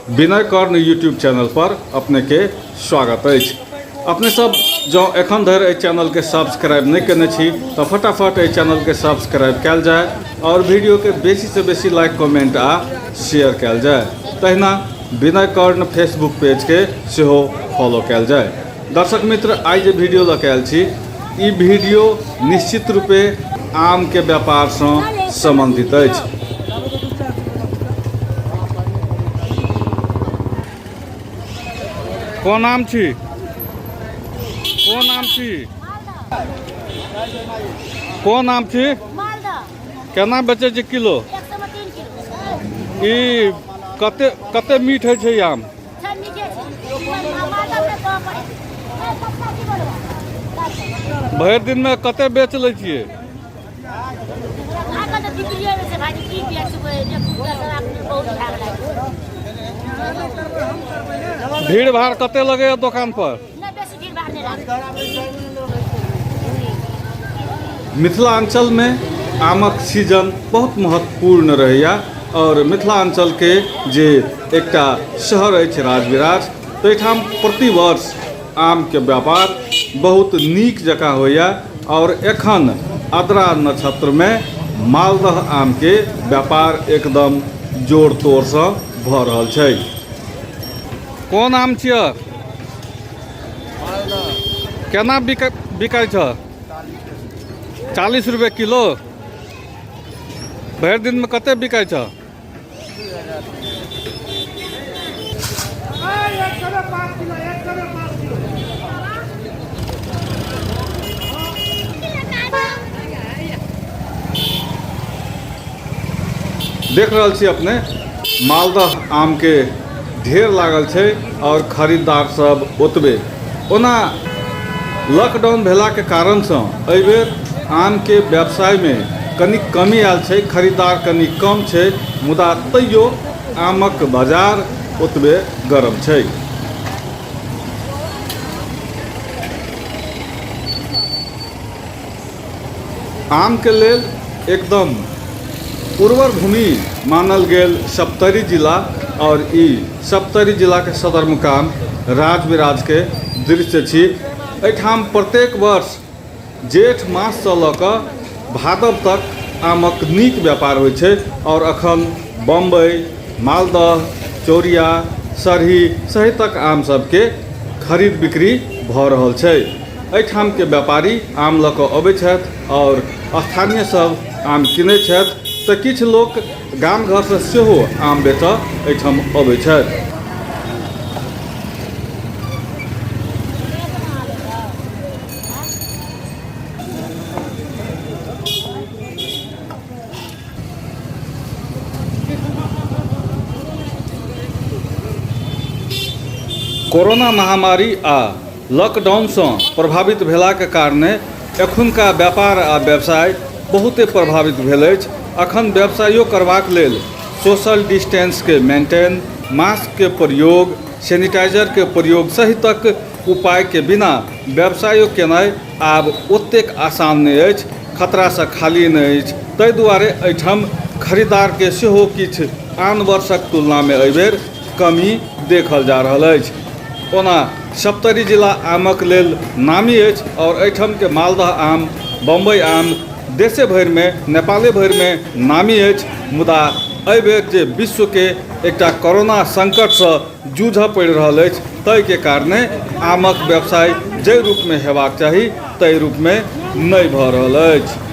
विनय कर्ण YouTube channel पर अपने के स्वागत है। अपने सब जो एखन धरि चैनल के सब्सक्राइब नहीं करने छी तो फटाफट चैनल के सब्सक्राइब कल जाए और वीडियो के बेसी से बेसी लाइक कमेंट आ शेयर कल जाए। तहिना विनय कर्ण फेसबुक पेज के सेहो फॉलो कल जाए। दर्शक मित्र, आई जे वीडियो लऽ आयल छी, ई वीडियो निश्चित रूपे आम के व्यापार से संबंधित अछि। कोन नाम छी? कोन नाम छी? कोन नाम छी? केना बेचे छी किलो? ई कते मीठ है छै आम? भरि दिन में कते बेच ले छिए? भीड़ भाड़ कते लगे दुकान पर? मिथिलांचल में आमक सीजन बहुत महत्वपूर्ण रहैया और मिथिलांचल के जे एकटा शहर अछि राजविराज, तो एठाम प्रतिवर्ष आम के व्यापार बहुत नीक जकाँ होइया और एखन आद्रा नक्षत्र में मालदह आम के व्यापार एकदम जोर तोड़ से भ रहल छै। कोन आम छियै? केना बिकाय छ? 40 रुपए किलो। भरि दिन में कते बिकाय छ? देख रहल छी अपने, मालदह आम के ढेर लागल छै और खरीदार सब ओतबे। ओना लॉकडाउन भेला के कारण से एहि बेर आम के व्यवसाय में कनी कमी आयल छै, खरीदार कनी कम छै, मुदा तैयो आमक बाजार ओतबे गरम छै। आम के लेल एकदम उर्वर भूमि मानल गेल सप्तरी जिला और ई सप्तरी जिला के सदर मुकाम राजविराज के दृश्य छी। एठाम प्रत्येक वर्ष जेठ मास से लऽ कऽ भादव तक आमक नीक व्यापार होइ छै और अखन बम्बई, मालदह, चौरिया, सरही सहितक आम सबके खरीद बिक्री भऽ रहल छै। एठाम के व्यापारी आम लऽ कऽ अबै छथि और स्थानीय सब आम किनै छथि, तो किछ लोक गाम घर से सेहो आम बेचऽ एठाम अबै छथि। कोरोना महामारी आ लॉकडाउन से प्रभावित भेला के कारणे एखुनका व्यापार आ व्यवसाय बहुते प्रभावित भेल अछि। अखन व्यवसायो करबाक लेल सोशल डिस्टेंस के मेंटेन, मास्क के प्रयोग, सैनिटाइजर के प्रयोग सहितक उपाय के बिना व्यवसायो केनाइ आब ओतेक आसान नहि अछि, खतरा से खाली नहि अछि। ताहि दुआरे एहिठाम खरीदार के सेहो किछु आन वर्षक तुलना में एहि बेर कमी देखल जा रहल अछि। ओना सप्तरी जिला आमक लेल नामी अछि और एहिठाम के मालदह आम, बम्बई आम देशे भरि में, नेपाले भरि में नामी अछि। मुदा एहि बेर जे विश्व के एकटा कोरोना संकट से जूझऽ पड़ि रहल अछि, ताहि के कारणे आमक व्यवसाय जे रूप में हेबाक चाही ताहि रूप में नहि भऽ रहल अछि।